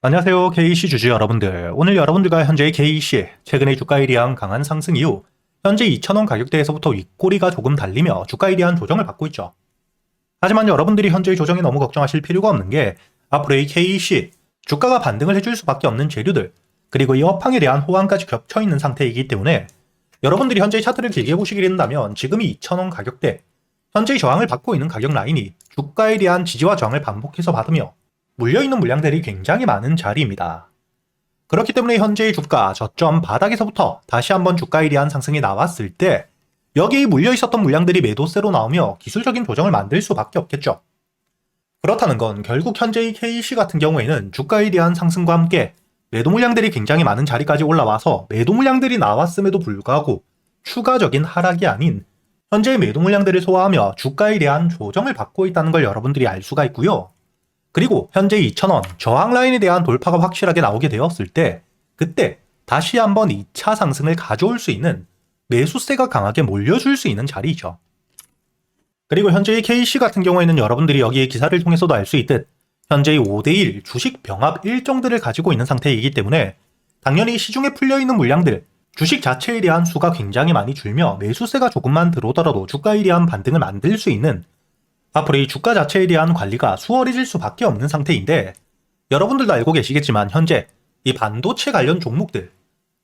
안녕하세요. KC 주주 여러분들. 오늘 여러분들과 현재의 KC, 최근의 주가에 대한 강한 상승 이후 현재 2,000원 가격대에서부터 윗꼬리가 조금 달리며 주가에 대한 조정을 받고 있죠. 하지만 여러분들이 현재의 조정에 너무 걱정하실 필요가 없는 게 앞으로의 KC, 주가가 반등을 해줄 수밖에 없는 재료들, 그리고 이 업황에 대한 호황까지 겹쳐있는 상태이기 때문에 여러분들이 현재의 차트를 길게 보시게 된다면 지금이 2,000원 가격대, 현재의 저항을 받고 있는 가격 라인이 주가에 대한 지지와 저항을 반복해서 받으며 물려있는 물량들이 굉장히 많은 자리입니다. 그렇기 때문에 현재의 주가 저점 바닥에서부터 다시 한번 주가에 대한 상승이 나왔을 때 여기에 물려있었던 물량들이 매도세로 나오며 기술적인 조정을 만들 수밖에 없겠죠. 그렇다는 건 결국 현재의 KC 같은 경우에는 주가에 대한 상승과 함께 매도 물량들이 굉장히 많은 자리까지 올라와서 매도 물량들이 나왔음에도 불구하고 추가적인 하락이 아닌 현재의 매도 물량들을 소화하며 주가에 대한 조정을 받고 있다는 걸 여러분들이 알 수가 있고요. 그리고 현재 2,000원 저항 라인에 대한 돌파가 확실하게 나오게 되었을 때 그때 다시 한번 2차 상승을 가져올 수 있는 매수세가 강하게 몰려줄 수 있는 자리이죠. 그리고 현재의 KC 같은 경우에는 여러분들이 여기에 기사를 통해서도 알 수 있듯 현재의 5대1 주식 병합 일정들을 가지고 있는 상태이기 때문에 당연히 시중에 풀려있는 물량들, 주식 자체에 대한 수가 굉장히 많이 줄며 매수세가 조금만 들어오더라도 주가에 대한 반등을 만들 수 있는 앞으로 이 주가 자체에 대한 관리가 수월해질 수밖에 없는 상태인데 여러분들도 알고 계시겠지만 현재 이 반도체 관련 종목들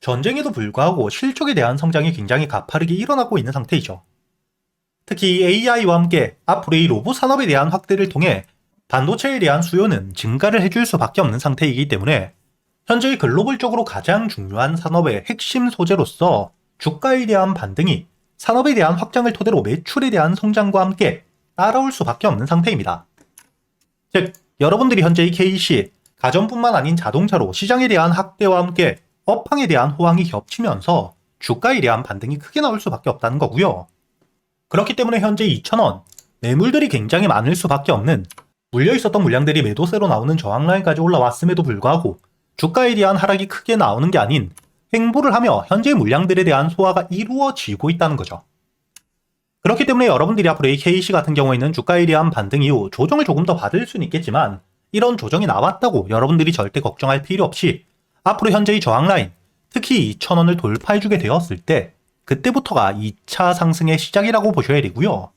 전쟁에도 불구하고 실적에 대한 성장이 굉장히 가파르게 일어나고 있는 상태이죠. 특히 AI와 함께 앞으로 이 로봇 산업에 대한 확대를 통해 반도체에 대한 수요는 증가를 해줄 수밖에 없는 상태이기 때문에 현재 글로벌적으로 가장 중요한 산업의 핵심 소재로서 주가에 대한 반등이 산업에 대한 확장을 토대로 매출에 대한 성장과 함께 따라올 수밖에 없는 상태입니다. 즉, 여러분들이 현재 이 KC, 가전뿐만 아닌 자동차로 시장에 대한 확대와 함께 업황에 대한 호황이 겹치면서 주가에 대한 반등이 크게 나올 수밖에 없다는 거고요. 그렇기 때문에 현재 2,000원, 매물들이 굉장히 많을 수밖에 없는 물려있었던 물량들이 매도세로 나오는 저항 라인까지 올라왔음에도 불구하고 주가에 대한 하락이 크게 나오는 게 아닌 횡보를 하며 현재 물량들에 대한 소화가 이루어지고 있다는 거죠. 그렇기 때문에 여러분들이 앞으로 KC 같은 경우에는 주가에 대한 반등 이후 조정을 조금 더 받을 수는 있겠지만 이런 조정이 나왔다고 여러분들이 절대 걱정할 필요 없이 앞으로 현재의 저항 라인, 특히 2,000원을 돌파해주게 되었을 때 그때부터가 2차 상승의 시작이라고 보셔야 되고요.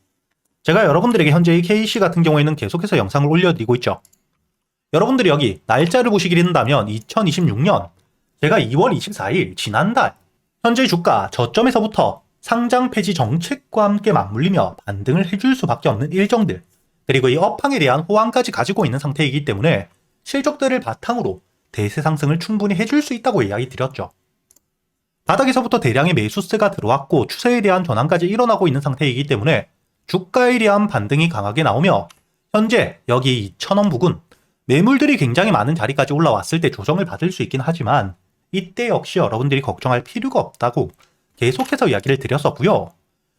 제가 여러분들에게 현재의 KC 같은 경우에는 계속해서 영상을 올려드리고 있죠. 여러분들이 여기 날짜를 보시게 된다면 2026년 제가 2월 24일 지난달 현재 주가 저점에서부터 상장 폐지 정책과 함께 맞물리며 반등을 해줄 수밖에 없는 일정들, 그리고 이 업황에 대한 호황까지 가지고 있는 상태이기 때문에 실적들을 바탕으로 대세 상승을 충분히 해줄 수 있다고 이야기 드렸죠. 바닥에서부터 대량의 매수세가 들어왔고 추세에 대한 전환까지 일어나고 있는 상태이기 때문에 주가에 대한 반등이 강하게 나오며 현재 여기 2,000원 부근 매물들이 굉장히 많은 자리까지 올라왔을 때 조정을 받을 수 있긴 하지만 이때 역시 여러분들이 걱정할 필요가 없다고 계속해서 이야기를 드렸었고요.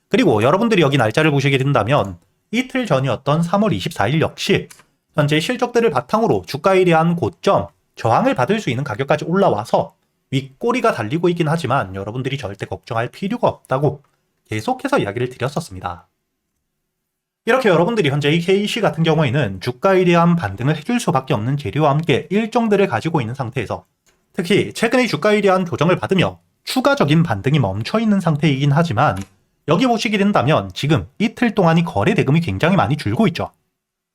그리고 여러분들이 여기 날짜를 보시게 된다면 이틀 전이었던 3월 24일 역시 현재 실적들을 바탕으로 주가에 대한 고점, 저항을 받을 수 있는 가격까지 올라와서 윗꼬리가 달리고 있긴 하지만 여러분들이 절대 걱정할 필요가 없다고 계속해서 이야기를 드렸었습니다. 이렇게 여러분들이 현재 이 KC 같은 경우에는 주가에 대한 반등을 해줄 수밖에 없는 재료와 함께 일정들을 가지고 있는 상태에서 특히 최근의 주가에 대한 조정을 받으며 추가적인 반등이 멈춰있는 상태이긴 하지만 여기 보시게 된다면 지금 이틀 동안이 거래 대금이 굉장히 많이 줄고 있죠.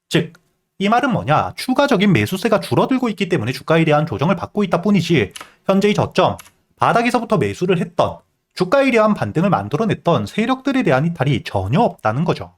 즉, 이 말은 뭐냐? 추가적인 매수세가 줄어들고 있기 때문에 주가에 대한 조정을 받고 있다 뿐이지 현재의 저점, 바닥에서부터 매수를 했던 주가에 대한 반등을 만들어냈던 세력들에 대한 이탈이 전혀 없다는 거죠.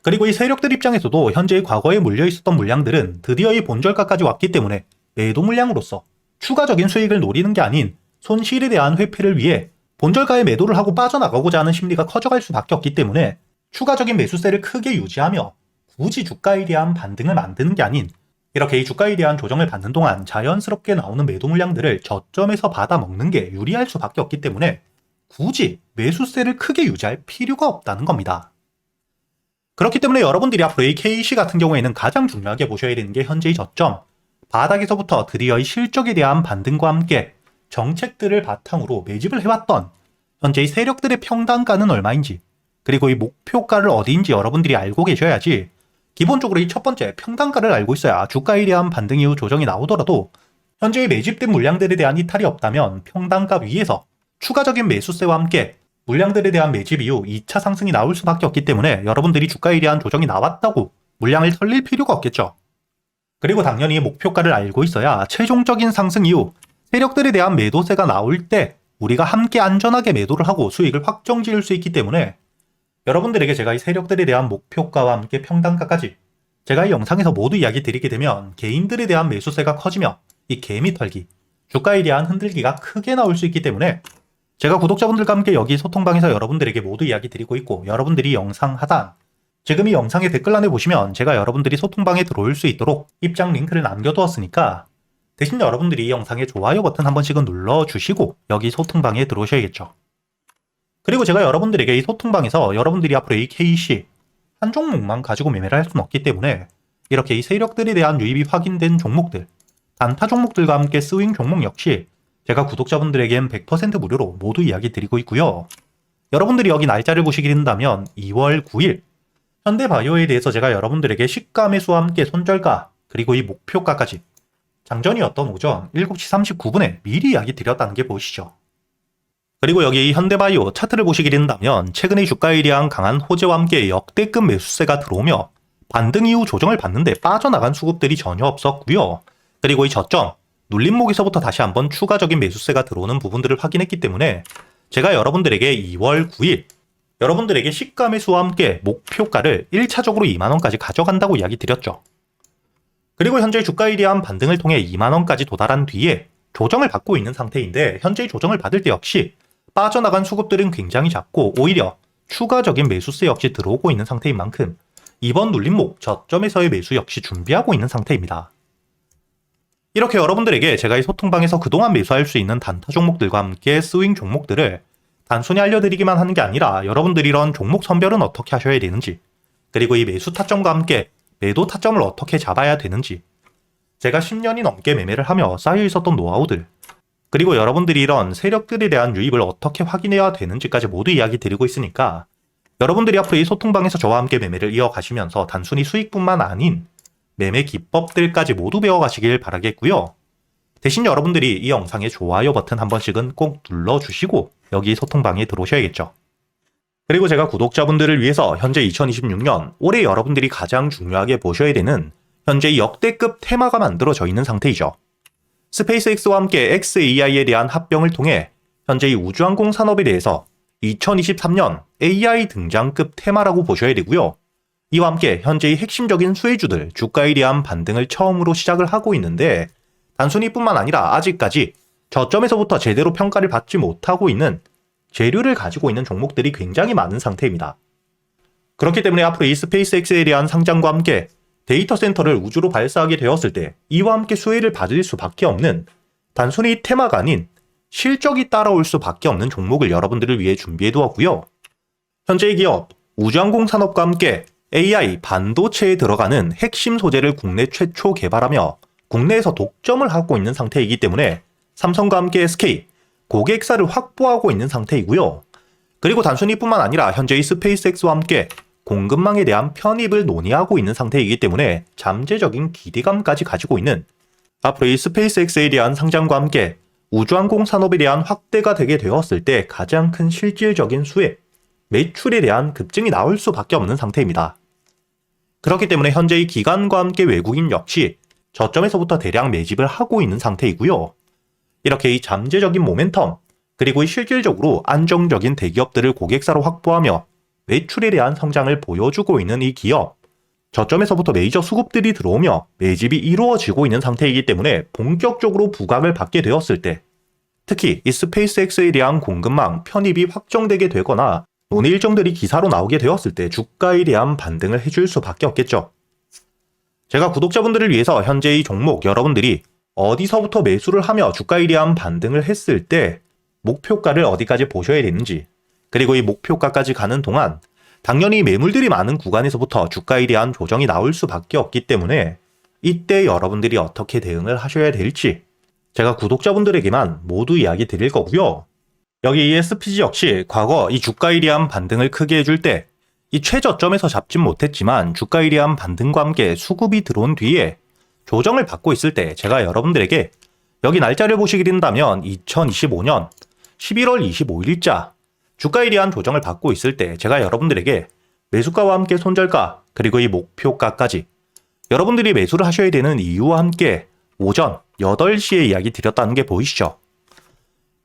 그리고 이 세력들 입장에서도 현재의 과거에 물려있었던 물량들은 드디어 이 본절가까지 왔기 때문에 매도 물량으로서 추가적인 수익을 노리는 게 아닌 손실에 대한 회피를 위해 본절가에 매도를 하고 빠져나가고자 하는 심리가 커져갈 수밖에 없기 때문에 추가적인 매수세를 크게 유지하며 굳이 주가에 대한 반등을 만드는 게 아닌 이렇게 이 주가에 대한 조정을 받는 동안 자연스럽게 나오는 매도 물량들을 저점에서 받아먹는 게 유리할 수밖에 없기 때문에 굳이 매수세를 크게 유지할 필요가 없다는 겁니다. 그렇기 때문에 여러분들이 앞으로 이 KC 같은 경우에는 가장 중요하게 보셔야 되는 게 현재의 저점, 바닥에서부터 드디어 이 실적에 대한 반등과 함께 정책들을 바탕으로 매집을 해왔던 현재의 세력들의 평단가는 얼마인지 그리고 이 목표가를 어디인지 여러분들이 알고 계셔야지 기본적으로 이 첫 번째 평단가를 알고 있어야 주가에 대한 반등 이후 조정이 나오더라도 현재의 매집된 물량들에 대한 이탈이 없다면 평단가 위에서 추가적인 매수세와 함께 물량들에 대한 매집 이후 2차 상승이 나올 수밖에 없기 때문에 여러분들이 주가에 대한 조정이 나왔다고 물량을 털릴 필요가 없겠죠. 그리고 당연히 목표가를 알고 있어야 최종적인 상승 이후 세력들에 대한 매도세가 나올 때 우리가 함께 안전하게 매도를 하고 수익을 확정 지을 수 있기 때문에 여러분들에게 제가 이 세력들에 대한 목표가와 함께 평단가까지 제가 이 영상에서 모두 이야기 드리게 되면 개인들에 대한 매수세가 커지며 이 개미 털기, 주가에 대한 흔들기가 크게 나올 수 있기 때문에 제가 구독자분들과 함께 여기 소통방에서 여러분들에게 모두 이야기 드리고 있고, 여러분들이 영상 하단 지금 이 영상의 댓글란에 보시면 제가 여러분들이 소통방에 들어올 수 있도록 입장 링크를 남겨두었으니까 대신 여러분들이 이 영상의 좋아요 버튼 한 번씩은 눌러주시고 여기 소통방에 들어오셔야겠죠. 그리고 제가 여러분들에게 이 소통방에서 여러분들이 앞으로 이 KC 한 종목만 가지고 매매를 할 수는 없기 때문에 이렇게 이 세력들에 대한 유입이 확인된 종목들, 단타 종목들과 함께 스윙 종목 역시 제가 구독자분들에겐 100% 무료로 모두 이야기 드리고 있고요. 여러분들이 여기 날짜를 보시게 된다면 2월 9일 현대바이오에 대해서 제가 여러분들에게 시가 매수와 함께 손절가 그리고 이 목표가까지 장전이었던 오전 7시 39분에 미리 이야기 드렸다는 게 보이시죠. 그리고 여기 현대바이오 차트를 보시게 된다면 최근의 주가에 대한 강한 호재와 함께 역대급 매수세가 들어오며 반등 이후 조정을 받는데 빠져나간 수급들이 전혀 없었고요. 그리고 이 저점 눌림목에서부터 다시 한번 추가적인 매수세가 들어오는 부분들을 확인했기 때문에 제가 여러분들에게 2월 9일 여러분들에게 시가 매수와 함께 목표가를 1차적으로 2만원까지 가져간다고 이야기 드렸죠. 그리고 현재 주가에 대한 반등을 통해 2만원까지 도달한 뒤에 조정을 받고 있는 상태인데 현재 조정을 받을 때 역시 빠져나간 수급들은 굉장히 작고 오히려 추가적인 매수세 역시 들어오고 있는 상태인 만큼 이번 눌림목 저점에서의 매수 역시 준비하고 있는 상태입니다. 이렇게 여러분들에게 제가 이 소통방에서 그동안 매수할 수 있는 단타 종목들과 함께 스윙 종목들을 단순히 알려드리기만 하는 게 아니라 여러분들이 이런 종목 선별은 어떻게 하셔야 되는지, 그리고 이 매수 타점과 함께 매도 타점을 어떻게 잡아야 되는지, 제가 10년이 넘게 매매를 하며 쌓여 있었던 노하우들, 그리고 여러분들이 이런 세력들에 대한 유입을 어떻게 확인해야 되는지까지 모두 이야기 드리고 있으니까 여러분들이 앞으로 이 소통방에서 저와 함께 매매를 이어가시면서 단순히 수익뿐만 아닌 매매 기법들까지 모두 배워가시길 바라겠고요. 대신 여러분들이 이 영상의 좋아요 버튼 한 번씩은 꼭 눌러주시고 여기 소통방에 들어오셔야겠죠. 그리고 제가 구독자분들을 위해서 현재 2026년 올해 여러분들이 가장 중요하게 보셔야 되는 현재 역대급 테마가 만들어져 있는 상태이죠. 스페이스X와 함께 xAI에 대한 합병을 통해 현재 이 우주항공 산업에 대해서 2023년 AI 등장급 테마라고 보셔야 되고요. 이와 함께 현재의 핵심적인 수혜주들 주가에 대한 반등을 처음으로 시작을 하고 있는데 단순히 뿐만 아니라 아직까지 저점에서부터 제대로 평가를 받지 못하고 있는 재료를 가지고 있는 종목들이 굉장히 많은 상태입니다. 그렇기 때문에 앞으로 이 스페이스X에 대한 상장과 함께 데이터 센터를 우주로 발사하게 되었을 때 이와 함께 수혜를 받을 수밖에 없는 단순히 테마가 아닌 실적이 따라올 수밖에 없는 종목을 여러분들을 위해 준비해 두었고요. 현재의 기업 우주항공 산업과 함께 AI 반도체에 들어가는 핵심 소재를 국내 최초 개발하며 국내에서 독점을 하고 있는 상태이기 때문에 삼성과 함께 SK 고객사를 확보하고 있는 상태이고요. 그리고 단순히 뿐만 아니라 현재의 스페이스X와 함께 공급망에 대한 편입을 논의하고 있는 상태이기 때문에 잠재적인 기대감까지 가지고 있는 앞으로 이 스페이스X에 대한 상장과 함께 우주항공 산업에 대한 확대가 되게 되었을 때 가장 큰 실질적인 수혜, 매출에 대한 급증이 나올 수밖에 없는 상태입니다. 그렇기 때문에 현재 이 기관과 함께 외국인 역시 저점에서부터 대량 매집을 하고 있는 상태이고요. 이렇게 이 잠재적인 모멘텀, 그리고 이 실질적으로 안정적인 대기업들을 고객사로 확보하며 매출에 대한 성장을 보여주고 있는 이 기업, 저점에서부터 메이저 수급들이 들어오며 매집이 이루어지고 있는 상태이기 때문에 본격적으로 부각을 받게 되었을 때 특히 이 스페이스X에 대한 공급망 편입이 확정되게 되거나 논의 일정들이 기사로 나오게 되었을 때 주가에 대한 반등을 해줄 수밖에 없겠죠. 제가 구독자분들을 위해서 현재 이 종목 여러분들이 어디서부터 매수를 하며 주가에 대한 반등을 했을 때 목표가를 어디까지 보셔야 되는지, 그리고 이 목표가까지 가는 동안 당연히 매물들이 많은 구간에서부터 주가에 대한 조정이 나올 수밖에 없기 때문에 이때 여러분들이 어떻게 대응을 하셔야 될지 제가 구독자분들에게만 모두 이야기 드릴 거고요. 여기 이 SPG 역시 과거 이 주가에 대한 반등을 크게 해줄 때 이 최저점에서 잡진 못했지만 주가에 대한 반등과 함께 수급이 들어온 뒤에 조정을 받고 있을 때 제가 여러분들에게 여기 날짜를 보시게 된다면 2025년 11월 25일자 주가에 대한 조정을 받고 있을 때 제가 여러분들에게 매수가와 함께 손절가 그리고 이 목표가까지 여러분들이 매수를 하셔야 되는 이유와 함께 오전 8시에 이야기 드렸다는 게 보이시죠?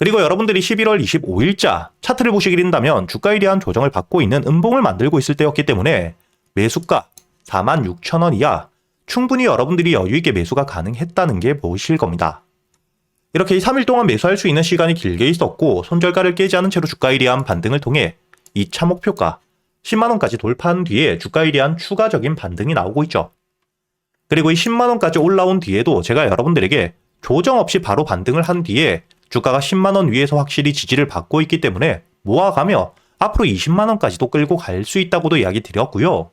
그리고 여러분들이 11월 25일자 차트를 보시게 된다면 주가에 대한 조정을 받고 있는 음봉을 만들고 있을 때였기 때문에 매수가 46,000원 이하 충분히 여러분들이 여유있게 매수가 가능했다는 게 보이실 겁니다. 이렇게 3일 동안 매수할 수 있는 시간이 길게 있었고 손절가를 깨지 않은 채로 주가에 대한 반등을 통해 2차 목표가 10만원까지 돌파한 뒤에 주가에 대한 추가적인 반등이 나오고 있죠. 그리고 이 10만원까지 올라온 뒤에도 제가 여러분들에게 조정 없이 바로 반등을 한 뒤에 주가가 10만원 위에서 확실히 지지를 받고 있기 때문에 모아가며 앞으로 20만원까지도 끌고 갈 수 있다고도 이야기 드렸고요.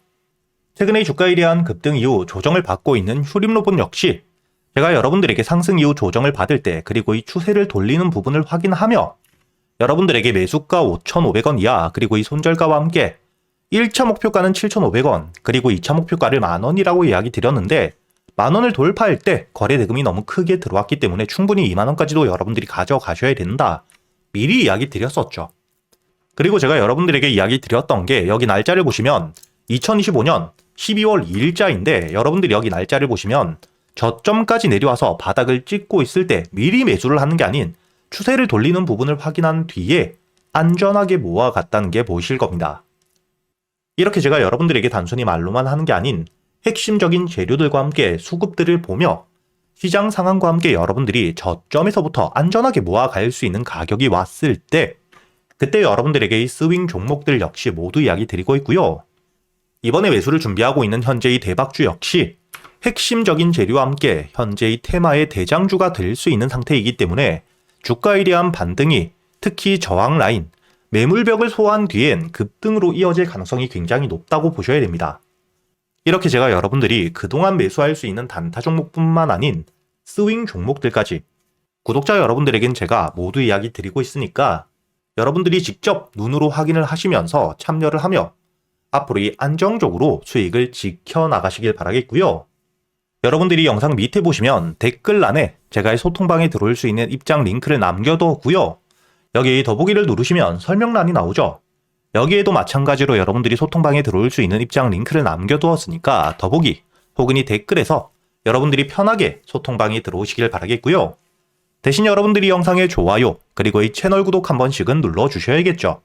최근에 주가에 대한 급등 이후 조정을 받고 있는 휴림로봇 역시 제가 여러분들에게 상승 이후 조정을 받을 때 그리고 이 추세를 돌리는 부분을 확인하며 여러분들에게 매수가 5,500원 이하 그리고 이 손절가와 함께 1차 목표가는 7,500원 그리고 2차 목표가를 만원이라고 이야기 드렸는데 만원을 돌파할 때 거래 대금이 너무 크게 들어왔기 때문에 충분히 2만원까지도 여러분들이 가져가셔야 된다. 미리 이야기 드렸었죠. 그리고 제가 여러분들에게 이야기 드렸던 게 여기 날짜를 보시면 2025년 12월 2일자인데 여러분들이 여기 날짜를 보시면 저점까지 내려와서 바닥을 찍고 있을 때 미리 매수를 하는 게 아닌 추세를 돌리는 부분을 확인한 뒤에 안전하게 모아갔다는 게 보이실 겁니다. 이렇게 제가 여러분들에게 단순히 말로만 하는 게 아닌 핵심적인 재료들과 함께 수급들을 보며 시장 상황과 함께 여러분들이 저점에서부터 안전하게 모아갈 수 있는 가격이 왔을 때 그때 여러분들에게 이 스윙 종목들 역시 모두 이야기 드리고 있고요. 이번에 매수를 준비하고 있는 현재의 대박주 역시 핵심적인 재료와 함께 현재의 테마의 대장주가 될 수 있는 상태이기 때문에 주가에 대한 반등이 특히 저항 라인, 매물벽을 소화한 뒤엔 급등으로 이어질 가능성이 굉장히 높다고 보셔야 됩니다. 이렇게 제가 여러분들이 그동안 매수할 수 있는 단타 종목뿐만 아닌 스윙 종목들까지 구독자 여러분들에겐 제가 모두 이야기 드리고 있으니까 여러분들이 직접 눈으로 확인을 하시면서 참여를 하며 앞으로 이 안정적으로 수익을 지켜나가시길 바라겠고요. 여러분들이 영상 밑에 보시면 댓글란에 제가 이 소통방에 들어올 수 있는 입장 링크를 남겨뒀고요. 여기 더보기를 누르시면 설명란이 나오죠. 여기에도 마찬가지로 여러분들이 소통방에 들어올 수 있는 입장 링크를 남겨두었으니까 더보기 혹은 이 댓글에서 여러분들이 편하게 소통방에 들어오시길 바라겠고요. 대신 여러분들이 영상의 좋아요 그리고 이 채널 구독 한 번씩은 눌러주셔야겠죠.